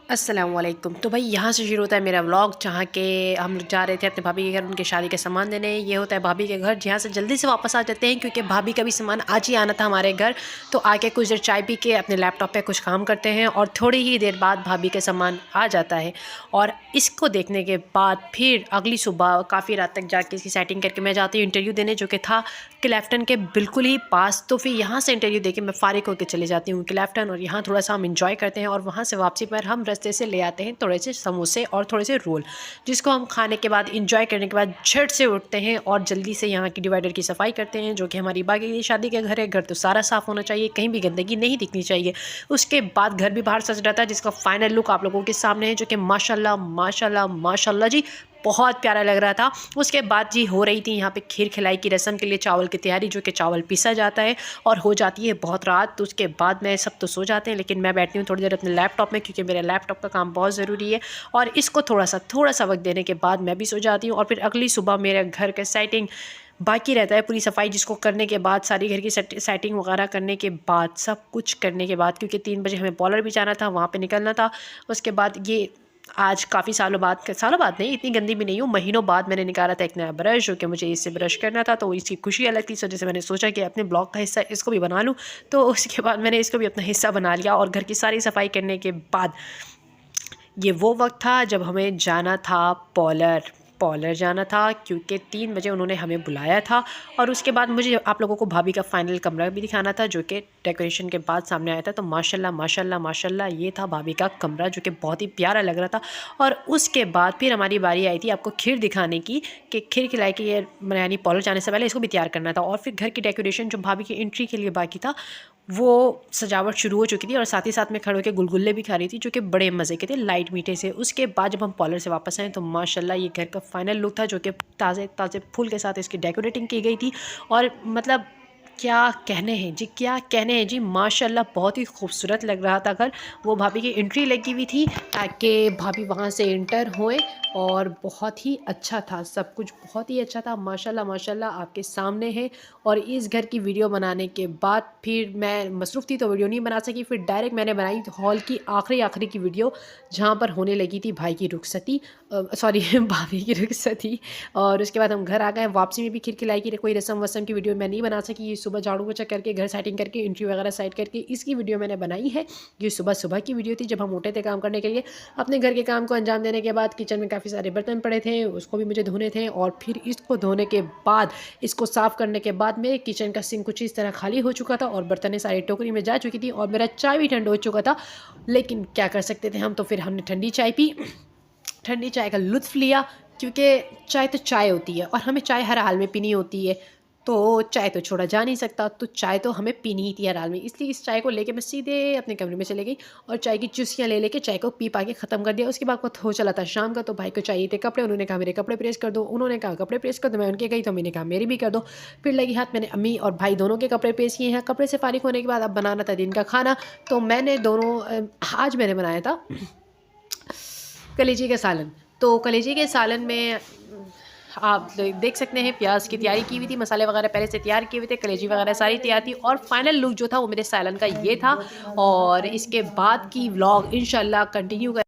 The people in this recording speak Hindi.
अस्सलामुअलैकुम। तो भाई यहाँ से शुरू होता है मेरा व्लॉग, जहाँ के हम लोग जा रहे थे अपने भाभी के घर उनके शादी के सामान देने। ये होता है भाभी के घर, जहाँ से जल्दी से वापस आ जाते हैं क्योंकि भाभी का भी सामान आज ही आना था हमारे घर। तो आके कुछ देर चाय पी के अपने लैपटॉप पे कुछ काम करते हैं और थोड़ी ही देर बाद भाभी के सामान आ जाता है। और इसको देखने के बाद फिर अगली सुबह काफ़ी रात तक जाके इसकी सेटिंग करके मैं जाती हूँ इंटरव्यू देने, जो कि था क्लैफ्टन के बिल्कुल ही पास। तो फिर यहाँ से इंटरव्यू देके मैं फ़ारिग होकर चले जाती हूँ क्लैफ्टन, और यहाँ थोड़ा सा हम इंजॉय करते हैं और वहाँ से वापसी पर हम रास्ते से ले आते हैं थोड़े से समोसे और थोड़े से रोल, जिसको हम खाने के बाद इंजॉय करने के बाद झट से उठते हैं और जल्दी से यहाँ की डिवाइडर की सफाई करते हैं, जो कि हमारी बाकी की शादी के घर है। घर तो सारा साफ़ होना चाहिए, कहीं भी गंदगी नहीं दिखनी चाहिए। उसके बाद घर भी बाहर सज रहा था, जिसका फाइनल लुक आप लोगों के सामने है, जो कि माशाल्लाह माशाल्लाह माशाल्लाह जी बहुत प्यारा लग रहा था। उसके बाद जी हो रही थी यहाँ पे खीर खिलाई की रस्म के लिए चावल की तैयारी, जो कि चावल पीसा जाता है और हो जाती है बहुत रात। तो उसके बाद मैं सब तो सो जाते हैं, लेकिन मैं बैठती हूँ थोड़ी देर अपने लैपटॉप में, क्योंकि मेरे लैपटॉप का काम बहुत ज़रूरी है। और इसको थोड़ा सा वक्त देने के बाद मैं भी सो जाती हूँ। और फिर अगली सुबह मेरे घर का सेटिंग बाकी रहता है, पूरी सफाई जिसको करने के बाद, सारी घर की सेटिंग वगैरह करने के बाद, सब कुछ करने के बाद, क्योंकि 3 बजे हमें पॉलर भी जाना था, वहाँ पे निकलना था। उसके बाद ये आज काफ़ी सालों बाद नहीं, इतनी गंदी भी नहीं हूँ, महीनों बाद मैंने निकाला था एक नया ब्रश, जो कि मुझे इससे ब्रश करना था। तो इसकी खुशी अलग थी, इस वजह से मैंने सोचा कि अपने ब्लॉग का हिस्सा इसको भी बना लूँ। तो उसके बाद मैंने इसको भी अपना हिस्सा बना लिया। और घर की सारी सफाई करने के बाद ये वो वक्त था जब हमें जाना था पॉलर जाना था, क्योंकि 3 बजे उन्होंने हमें बुलाया था। और उसके बाद मुझे आप लोगों को भाभी का फ़ाइनल कमरा भी दिखाना था, जो कि डेकोरेशन के बाद सामने आया था। तो माशाल्लाह माशाल्लाह माशाल्लाह ये था भाभी का कमरा, जो कि बहुत ही प्यारा लग रहा था। और उसके बाद फिर हमारी बारी आई थी आपको खीर दिखाने की, कि खीर खिलाई के ये यानी पॉलर जाने से पहले इसको भी तैयार करना था। और फिर घर की डेकोरेशन जो भाभी की एंट्री के लिए बाकी था, वो सजावट शुरू हो चुकी थी। और साथ ही साथ में खड़े होकर गुलगुल्ले भी खा रही थी, जो कि बड़े मज़े के थे, लाइट मीठे से। उसके बाद जब हम पॉलर से वापस आए तो माशाल्लाह ये घर का फाइनल लुक था, जो कि ताज़े ताज़े फूल के साथ इसकी डेकोरेटिंग की गई थी। और मतलब क्या कहने हैं जी, क्या कहने हैं जी, माशाल्लाह बहुत ही खूबसूरत लग रहा था घर। वो भाभी की एंट्री लगी हुई थी ताकि भाभी वहाँ से एंटर होएं, और बहुत ही अच्छा था, सब कुछ बहुत ही अच्छा था। माशाल्लाह माशाल्लाह आपके सामने है। और इस घर की वीडियो बनाने के बाद फिर मैं मसरूफ़ थी तो वीडियो नहीं बना सकी। फिर डायरेक्ट मैंने बनाई हॉल की आखिरी की वीडियो, जहाँ पर होने लगी थी भाई की रुखसती, सॉरी भाभी की रुखसती। और उसके बाद हम घर आ गए। वापसी में भी खीर खिलाई की कोई रस्म वस्म की वीडियो मैं नहीं बना सकी। ये सुबह झाड़ू पोछा करके घर सेटिंग करके इंटरव्यू वगैरह साइड करके इसकी वीडियो मैंने बनाई है। ये सुबह की वीडियो थी जब हम उठे थे काम करने के लिए। अपने घर के काम को अंजाम देने के बाद किचन में काफ़ी सारे बर्तन पड़े थे, उसको भी मुझे धोने थे। और फिर इसको धोने के बाद, इसको साफ़ करने के बाद मेरे किचन का सिंक कुछ इस तरह खाली हो चुका था और बर्तनें सारी टोकरी में जा चुकी थी और मेरा चाय भी ठंडा हो चुका था। लेकिन क्या कर सकते थे हम, तो फिर हमने ठंडी चाय पी, ठंडी चाय का लुत्फ़ लिया, क्योंकि चाय तो चाय होती है और हमें चाय हर हाल में पीनी होती है। तो चाय तो छोड़ा जा नहीं सकता, तो चाय तो हमें पीनी ही थी हर हाल में। इसलिए इस चाय को लेके मैं सीधे अपने कमरे में चले गई और चाय की चुस्कियाँ ले लेके चाय को पी पा के ख़त्म कर दिया। उसके बाद को हो चला था शाम का, तो भाई को चाहिए थे कपड़े, उन्होंने कहा मेरे कपड़े प्रेस कर दो, उन्होंने कहा कपड़े प्रेस कर दो, मैं उनके गई तो मैंने कहा मेरी भी कर दो। फिर लगी हाथ, मैंने अम्मी और भाई दोनों के कपड़े प्रेस किए हैं। कपड़े से फारिग होने के बाद अब बनाना था दिन का खाना, तो मैंने आज मैंने बनाया था कलेजी का सालन। तो कलेजी के सालन में आप देख सकते हैं प्याज की तैयारी की हुई थी, मसाले वगैरह पहले से तैयार किए हुए थे, कलेजी वगैरह सारी तैयार थी। और फाइनल लुक जो था वो मेरे सालन का ये था। और इसके बाद की व्लॉग इंशाल्लाह कंटिन्यू